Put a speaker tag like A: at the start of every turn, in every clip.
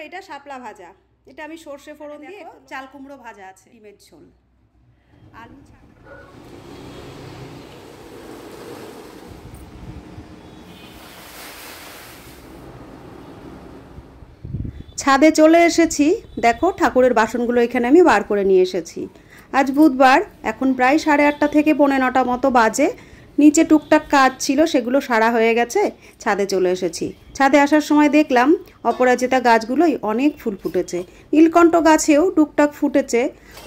A: এটা শাপলা ভাজা, এটা আমি সর্ষে ফোড়ন দিয়ে, চাল কুমড়ো ভাজা আছে, ডিমের ঝোল, আলু। ছাদে চলে এসেছি, দেখো ঠাকুরের বাসনগুলো এখানে আমি বার করে নিয়ে এসেছি। আজ বুধবার, এখন প্রায় 8:30 থেকে 9:45 মতো বাজে। নিচে টুকটাক কাজ ছিল, সেগুলো সারা হয়ে গেছে, ছাদে চলে এসেছি। ছাদে আসার সময় দেখলাম অপরাজিতা গাছগুলোই অনেক ফুল ফুটেছে, নীলকণ্ঠ গাছেও টুকটাক ফুটেছে।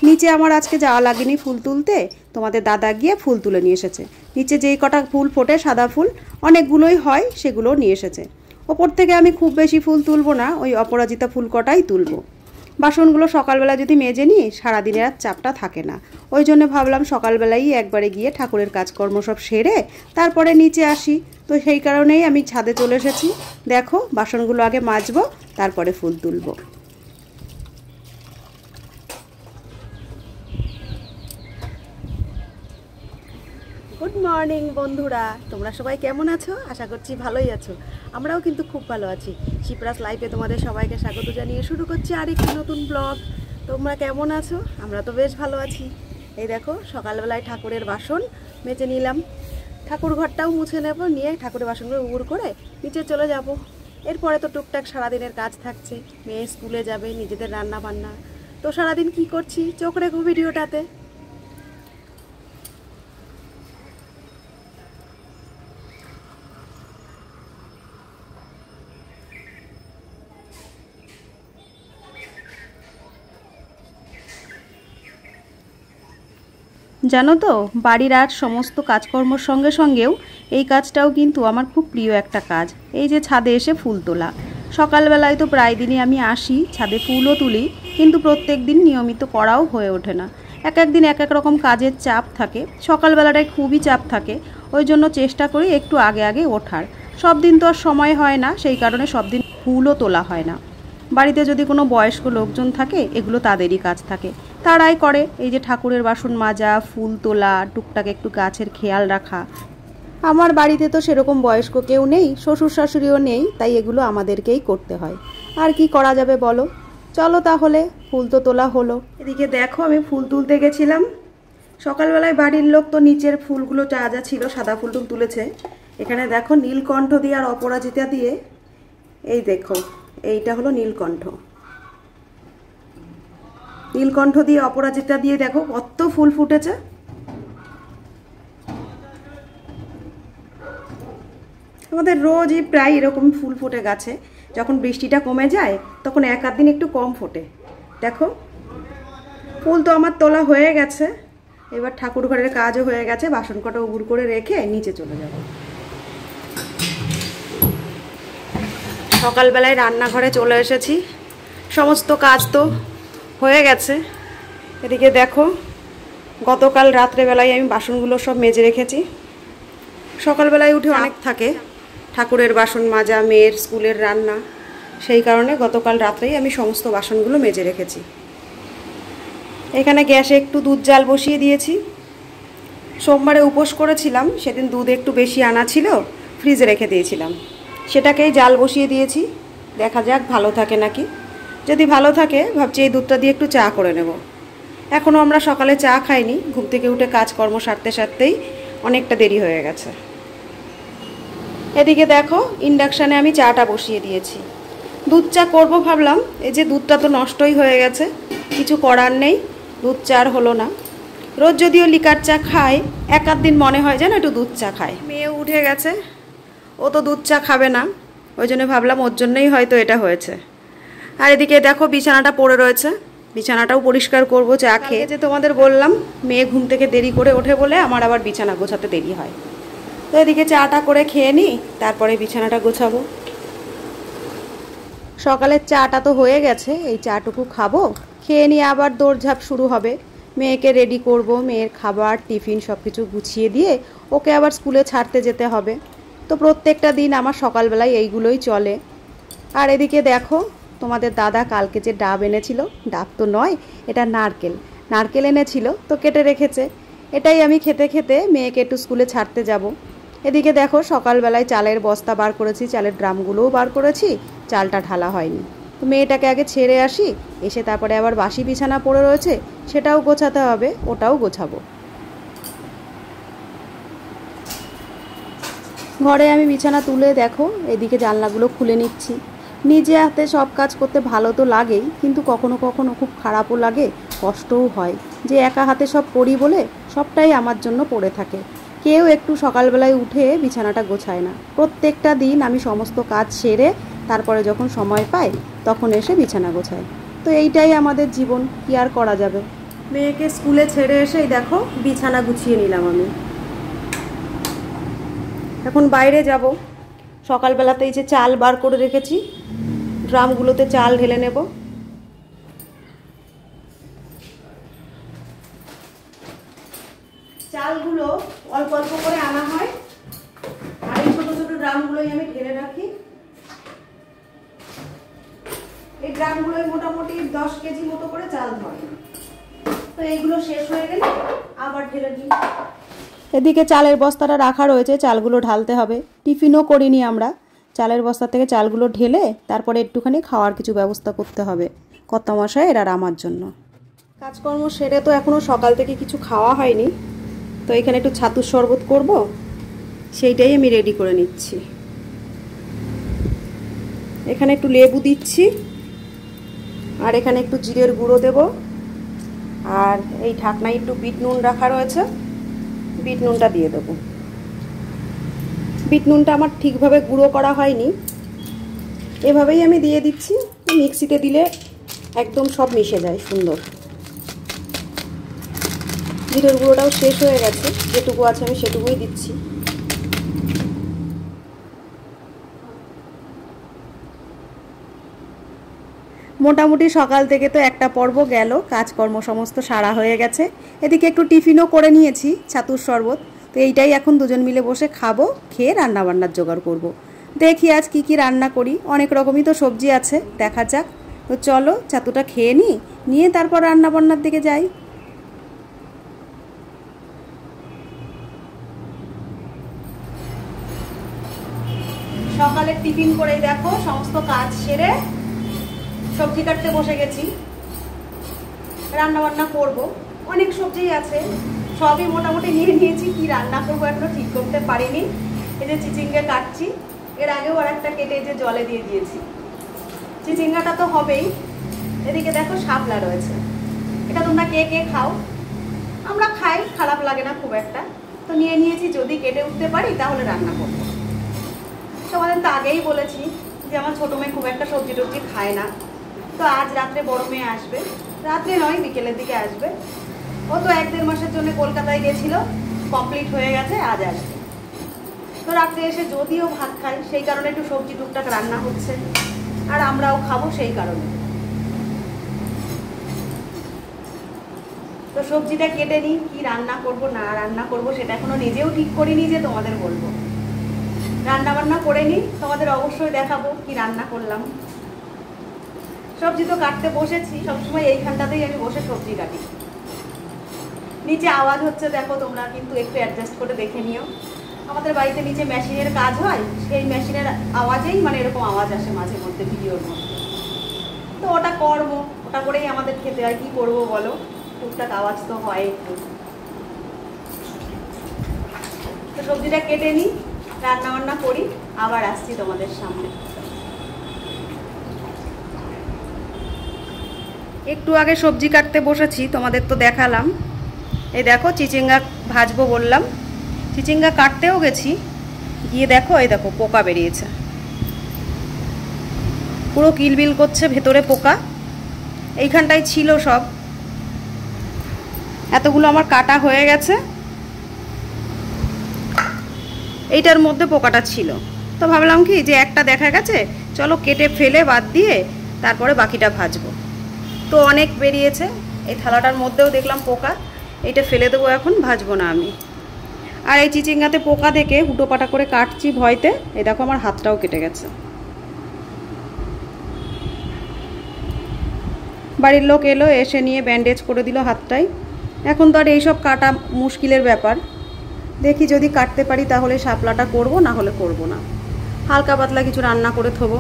A: নিচে আমার আজকে যাওয়া লাগেনি ফুল তুলতে, তোমাদের দাদা গিয়ে ফুল তুলে নিয়ে এসেছে। নিচে যেই কটা ফুল ফোটে সাদা ফুল, অনেকগুলোই হয়, সেগুলো নিয়ে এসেছে। ওপর থেকে আমি খুব বেশি ফুল তুলবো না, ওই অপরাজিতা ফুল কটাই তুলবো। বাসনগুলো সকালবেলা যদি মেজে নিই, সারাদিনের আর চাপটা থাকে না। ওই জন্য ভাবলাম সকালবেলাই একবারে গিয়ে ঠাকুরের কাজকর্ম সব সেরে তারপরে নিচে আসি। তো সেই কারণেই আমি ছাদে চলে এসেছি। দেখো বাসনগুলো আগে মাজবো, তারপরে ফুল তুলবো। গুড মর্নিং বন্ধুরা, তোমরা সবাই কেমন আছো? আশা করছি ভালোই আছো। আমরাও কিন্তু খুব ভালো আছি। শিপ্রাস লাইফে তোমাদের সবাইকে স্বাগত জানিয়ে শুরু করছি আরেকটি নতুন ব্লগ। তোমরা কেমন আছো? আমরা তো বেশ ভালো আছি। এই দেখো সকালবেলায় ঠাকুরের বাসন মেজে নিলাম, ঠাকুর ঘরটাও মুছে নেব, নিয়ে ঠাকুরের বাসনগুলো উড় করে নিচে চলে যাব। এরপরে তো টুকটাক সারাদিনের কাজ থাকছে, মেয়ে স্কুলে যাবে, নিজেদের রান্না বান্না। তো সারাদিন কি করছি চোখ রেখো ভিডিওটাতে। জানো তো, বাড়ির আর সমস্ত কাজকর্মর সঙ্গে সঙ্গেও এই কাজটাও কিন্তু আমার খুব প্রিয় একটা কাজ। এই যে ছাদে এসে ফুল তোলা, সকালবেলায় তো প্রায় দিনই আমি আসি, ছাদে ফুলও তুলি, কিন্তু প্রত্যেক দিন নিয়মিত করাও হয়ে ওঠে না। এক এক দিন এক এক রকম কাজের চাপ থাকে, সকালবেলাটায় খুবই চাপ থাকে। ওই জন্য চেষ্টা করি একটু আগে আগে ওঠার। সব দিন তো আর সময় হয় না, সেই কারণে সব দিন ফুলও তোলা হয় না। বাড়িতে যদি কোনো বয়স্ক লোকজন থাকে, এগুলো তাদেরই কাজ থাকে, তারাই করে। এই যে ঠাকুরের বাসন মাজা, ফুল তোলা, টুকটাক একটু গাছের খেয়াল রাখা। আমার বাড়িতে তো সেরকম বয়স্ক কেউ নেই, শ্বশুর শাশুড়িও নেই, তাই এগুলো আমাদেরকেই করতে হয়। আর কি করা যাবে বলো। চলো তাহলে, ফুল তো তোলা হলো। এদিকে দেখো আমি ফুল তুলতে গেছিলাম সকালবেলায়। বাড়ির লোক তো নিচের ফুলগুলো যা যা ছিল সাদা ফুল টুল তুলেছে। এখানে দেখো নীলকণ্ঠ দিয়ে আর অপরাজিতা দিয়ে, এই দেখো এইটা হলো নীলকণ্ঠ। নীলকণ্ঠ দিয়ে অপরাজিতা দিয়ে দেখো কত ফুল ফুটেছে। আমাদের রোজই প্রায় এরকম ফুল ফুটে গাছে। যখন বৃষ্টিটা কমে যায় তখন এক আধ দিন একটু কম ফোটে। দেখো ফুল তো আমার তোলা হয়ে গেছে, এবার ঠাকুর ঘরের কাজও হয়ে গেছে। বাসন কটা উবুড় করে রেখে নিচে চলে যাব। সকালবেলায় রান্নাঘরে চলে এসেছি, সমস্ত কাজ তো হয়ে গেছে। এদিকে দেখো গতকাল রাত্রেবেলায় আমি বাসনগুলো সব মেজে রেখেছি। সকালবেলায় উঠে অনেক থাকে, ঠাকুরের বাসন মাজা, মেয়ের স্কুলের রান্না, সেই কারণে গতকাল রাত্রেই আমি সমস্ত বাসনগুলো মেজে রেখেছি। এখানে গ্যাসে একটু দুধ জাল বসিয়ে দিয়েছি। সোমবারে উপোস করেছিলাম, সেদিন দুধ একটু বেশি আনা ছিল, ফ্রিজে রেখে দিয়েছিলাম, সেটাকেই জাল বসিয়ে দিয়েছি। দেখা যাক ভালো থাকে নাকি। যদি ভালো থাকে ভাবছি এই দুধটা দিয়ে একটু চা করে নেব। এখনও আমরা সকালে চা খাইনি, ঘুম থেকে উঠে কাজকর্ম সারতে সারতেই অনেকটা দেরি হয়ে গেছে। এদিকে দেখো ইন্ডাকশানে আমি চাটা বসিয়ে দিয়েছি। দুধ চা করবো ভাবলাম, এই যে দুধটা তো নষ্টই হয়ে গেছে, কিছু করার নেই, দুধ চা আর হলো না। রোজ যদিও লিকার চা খাই, এক আধ দিন মনে হয় যেন একটু দুধ চা খাই। মেয়ে উঠে গেছে, ও তো দুধ চা খাবে না, ওই জন্য ভাবলাম ওর জন্যই হয়তো এটা হয়েছে। আর এদিকে দেখো বিছানাটা পড়ে রয়েছে, বিছানাটাও পরিষ্কার করব চা খেয়ে। যে তোমাদের বললাম মেয়ে ঘুম থেকে দেরি করে ওঠে বলে আমার আবার বিছানা গোছাতে দেরি হয়। তো এদিকে চাটা করে খেয়ে নিই, তারপরে বিছানাটা গোছাবো। সকালের চাটা তো হয়ে গেছে, এই চাটুকু খাবো, খেয়ে নিয়ে আবার দৌড়ঝাঁপ শুরু হবে। মেয়েকে রেডি করব, মেয়ের খাবার টিফিন সব কিছু গুছিয়ে দিয়ে ওকে আবার স্কুলে ছাড়তে যেতে হবে। তো প্রত্যেকটা দিন আমার সকালবেলায় এইগুলোই চলে। আর এদিকে দেখো তোমাদের দাদা কালকে যে ডাব এনেছিল, ডাব তো নয় এটা নারকেল, নারকেল এনেছিল তো কেটে রেখেছে। এটাই আমি খেতে খেতে মেয়েকে একটু স্কুলে ছাড়তে যাব। এদিকে দেখো সকালবেলায় চালের বস্তা বার করেছি, চালের ড্রামগুলোও বার করেছি, চালটা ঢালা হয়নি। তো মেয়েটাকে আগে ছেড়ে আসি, এসে তারপরে আবার বাসি বিছানা পড়ে রয়েছে সেটাও গোছাতে হবে, ওটাও গোছাবো। ঘরে আমি বিছানা তুলে দেখো এদিকে জানলাগুলো খুলে নিচ্ছি। নিজে হাতে সব কাজ করতে ভালো তো লাগেই, কিন্তু কখনো কখনো খুব খারাপও লাগে, কষ্টও হয় যে একা হাতে সব করি বলে সবটাই আমার জন্য পড়ে থাকে। কেউ একটু সকালবেলায় উঠে বিছানাটা গোছায় না। প্রত্যেকটা দিন আমি সমস্ত কাজ সেরে তারপরে যখন সময় পাই তখন এসে বিছানা গোছাই। তো এইটাই আমাদের জীবন, কি আর করা যাবে। মেয়েকে স্কুলে ছেড়ে এসেই দেখো বিছানা গুছিয়ে নিলাম আমি। এখন বাইরে যাব। সকালবেলাতে এই যে চাল বার করে রেখেছি, ড্রামগুলোতে চাল ঢেলে নেব। চালগুলো অল্প অল্প করে আনা হয়, আর এই ছোট ছোট ড্রামগুলোই আমি ঢেলে রাখি। এই ড্রামগুলোই মোটামুটি 10 কেজি মতো করে চাল ধরে। তো এইগুলো শেষ হয়ে গেলে আবার ঢেলে দিই। এদিকে চালের বস্তাটা রাখা রয়েছে, চালগুলো ঢালতে হবে। টিফিনও করিনি আমরা, চালের বস্তা থেকে চালগুলো ঢেলে তারপরে একটুখানি খাওয়ার কিছু ব্যবস্থা করতে হবে কর্তামশাইয়ের আর আমার জন্য। কাজকর্ম সেরে তো এখনও সকাল থেকে কিছু খাওয়া হয়নি, তো এখানে একটু ছাতুর শরবত করব, সেইটাই আমি রেডি করে নিচ্ছি। এখানে একটু লেবু দিচ্ছি, আর এখানে একটু জিরের গুঁড়ো দেব, আর এই ঢাকনায় একটু বিট নুন রাখা রয়েছে, বিট নুনটা দিয়ে দেবো। বিট নুনটা আমার ঠিকভাবে গুঁড়ো করা হয়নি, এভাবেই আমি দিয়ে দিচ্ছি। মিক্সিতে দিলে একদম সব মিশে যায় সুন্দর। জিরের গুঁড়োটাও শেষ হয়ে গেছে, যেটুকু আছে আমি সেটুকুই দিচ্ছি। মোটামুটি সকাল থেকে তো একটা পর্ব গেল, কাজকর্ম সমস্ত সারা হয়ে গেছে। এদিকে একটু টিফিনও করে নিয়েছি, ছাতুর শরবত। তো এইটাই এখন দুজন মিলে বসে খাবো, খেয়ে রান্নাবান্নার জোগাড় করব। দেখি আজ কি কি রান্না করি, অনেক রকমই তো সবজি আছে, দেখা যাক। তো চলো ছাতুটা খেয়ে নিয়ে তারপর রান্নাবান্নার দিকে যাই। সকালে টিফিন করেই দেখো সমস্ত কাজ সেরে সবজি কাটতে বসে গেছি, রান্না বান্না করব। অনেক সবজি আছে, সবই মোটামুটি নিয়ে নিয়েছি। কি রান্না করবো এখনো ঠিক করতে পারিনি। এই যে চিচিঙ্গা কাটছি, এর আগেও আর একটা কেটে যে জলে দিয়ে দিয়েছি। চিচিঙ্গাটা তো হবেই। এদিকে দেখো শাপলা রয়েছে, এটা তোমরা কে কে খাও? আমরা খাই, খারাপ লাগে না খুব একটা। তো নিয়ে নিয়েছি, যদি কেটে উঠতে পারি তাহলে রান্না করবো। তোমাদের তো আগেই বলেছি যে আমার ছোটো মেয়ে খুব একটা সবজি টবজি খায় না। তো আজ রাত্রে বড় মেয়ে আসবে, রাত্রে নয় বিকেলের দিকে আসবে। ও তো 1-1.5 মাসের জন্য কলকাতায় গেছিল, কমপ্লিট হয়ে গেছে, আজ আসবে। তো রাত্রে এসে যদিও ভাত খাই, সেই কারণে একটু সবজি টুকটাক রান্না হচ্ছে, আর আমরাও খাবো সেই কারণে। তো সবজিটা কেটে নিই, কি রান্না করব না রান্না করব সেটা এখনো নিজেও ঠিক করিনি যে তোমাদের বলবো। রান্না বান্না করে নিই, তোমাদের অবশ্যই দেখাবো কি রান্না করলাম। সবজি তো কাটতে বসেছি, সবসময় এইখানটাতেই আমি বসে সবজি কাটি। নিচে আওয়াজ হচ্ছে দেখো, তোমরা কিন্তু একটু অ্যাডজাস্ট করে দেখে নিও। আমাদের বাড়িতে নিচে মেশিনের কাজ হয়, সেই মেশিনের আওয়াজেই মানে এরকম আওয়াজ আসে মাঝে মধ্যে ভিডিওর মধ্যে। তো ওটা কর্ম, ওটা করেই আমাদের খেতে হয়, কি করবো বলো, টুকটাক আওয়াজ তো হয় একটু। তো সবজিটা কেটে নিই, রান্না বান্না করি, আবার আসছি তোমাদের সামনে। একটু আগে সবজি কাটতে বসেছি, তোমাদের তো দেখালাম। এই দেখো চিচিঙ্গা ভাজবো বললাম, চিচিঙ্গা কাটতেও গেছি, গিয়ে দেখো এই দেখো পোকা বেরিয়েছে, পুরো কিলবিল করছে ভেতরে পোকা। এইখানটায় ছিল সব, এতগুলো আমার কাটা হয়ে গেছে, এইটার মধ্যে পোকাটা ছিল। তো ভাবলাম কি যে একটা দেখা গেছে, চলো কেটে ফেলে বাদ দিয়ে তারপরে বাকিটা ভাজবো। তো অনেক বেরিয়েছে, এই থালাটার মধ্যেও দেখলাম পোকা, এইটা ফেলে দেবো এখন, ভাজবো না আমি। আর এই চিচিঙ্গাতে পোকা দেখে হুটোপাটা করে কাটছি ভয়তে, এই দেখো আমার হাতটাও কেটে গেছে। বাড়ির লোক এলো, এসে নিয়ে ব্যান্ডেজ করে দিল হাতটাই। এখন তো আর এইসব কাটা মুশকিলের ব্যাপার। দেখি যদি কাটতে পারি তাহলে শাপলাটা করব, না হলে করব না। হালকা পাতলা কিছু রান্না করে থবো।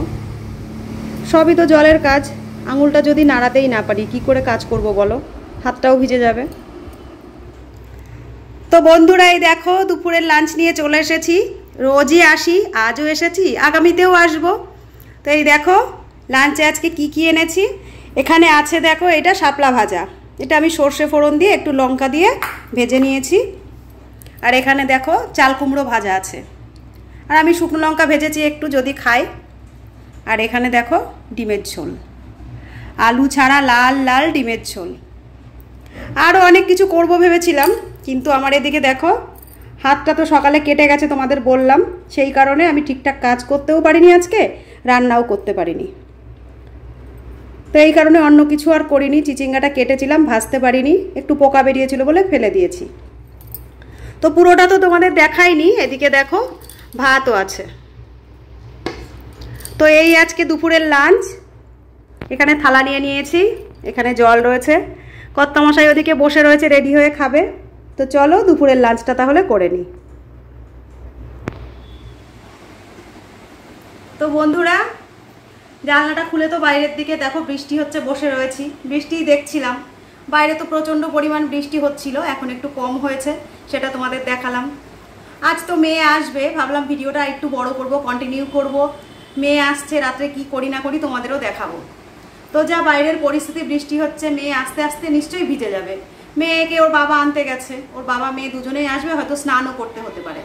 A: সবই তো জলের কাজ, আঙুলটা যদি নাড়াতেই না পারি কি করে কাজ করব বলো, হাতটাও ভিজে যাবে। তো বন্ধুরা এই দেখো দুপুরের লাঞ্চ নিয়ে চলে এসেছি। রোজই আসি, আজও এসেছি, আগামীতেও আসবো। তো এই দেখো লাঞ্চে আজকে কি কি এনেছি। এখানে আছে দেখো, এটা শাপলা ভাজা, এটা আমি সর্ষে ফোড়ন দিয়ে একটু লঙ্কা দিয়ে ভেজে নিয়েছি। আর এখানে দেখো চাল কুমড়ো ভাজা আছে, আর আমি শুকনো লঙ্কা ভেজেছি একটু যদি খাই। আর এখানে দেখো ডিমের ঝোল, আলু ছাড়া লাল লাল ডিমের ঝোল। আরও অনেক কিছু করব ভেবেছিলাম, কিন্তু আমার এদিকে দেখো হাতটা তো সকালে কেটে গেছে, তোমাদের বললাম, সেই কারণে আমি ঠিকঠাক কাজ করতেও পারিনি, আজকে রান্নাও করতে পারিনি। তো এই কারণে অন্য কিছু আর করিনি। চিচিঙ্গাটা কেটেছিলাম, ভাজতে পারিনি, একটু পোকা বেরিয়েছিল বলে ফেলে দিয়েছি। তো পুরোটা তো তোমাদের দেখাইনি। এদিকে দেখো ভাতও আছে। তো এই আজকে দুপুরের লাঞ্চ। এখানে থালা নিয়ে নিয়েছি, এখানে জল রয়েছে, কর্তামশাই ওদিকে বসে রয়েছে রেডি হয়ে খাবে। তো চলো দুপুরের লাঞ্চটা তাহলে করে নিই। তো বন্ধুরা জানলাটা খুলে তো বাইরের দিকে দেখো বৃষ্টি হচ্ছে, বসে রয়েছি, বৃষ্টিই দেখছিলাম। বাইরে তো প্রচণ্ড পরিমাণ বৃষ্টি হচ্ছিল, এখন একটু কম হয়েছে, সেটা তোমাদের দেখালাম। আজ তো মেয়ে আসবে, ভাবলাম ভিডিওটা একটু বড় করব, কন্টিনিউ করব। মেয়ে আসছে, রাত্রে কি করি না করি তোমাদেরও দেখাবো। তো যা বাইরের পরিস্থিতি, বৃষ্টি হচ্ছে, মেয়ে আস্তে আস্তে নিশ্চয়ই ভিজে যাবে। মেয়েকে ওর বাবা আনতে গেছে, ওর বাবা মেয়ে দুজনেই আসবে, হয়তো স্নানও করতে হতে পারে।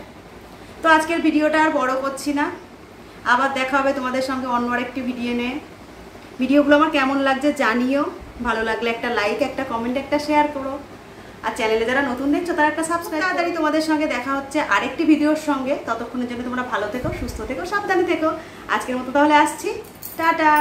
A: তো আজকের ভিডিওটা আর বড় করছি না, আবার দেখা হবে তোমাদের সঙ্গে অন্য আরেকটি ভিডিও নিয়ে। ভিডিওগুলো আমার কেমন লাগছে জানিও, ভালো লাগলে একটা লাইক, একটা কমেন্ট, একটা শেয়ার করো। আর চ্যানেলে যারা নতুন দেখছো তারা একটা সাবস্ক্রাইব। তাড়াতাড়ি তোমাদের সঙ্গে দেখা হচ্ছে আরেকটি ভিডিওর সঙ্গে। ততক্ষণের জন্য তোমরা ভালো থেকো, সুস্থ থেকো, সাবধানে থেকো। আজকের মতো তাহলে আসছি, টাটা।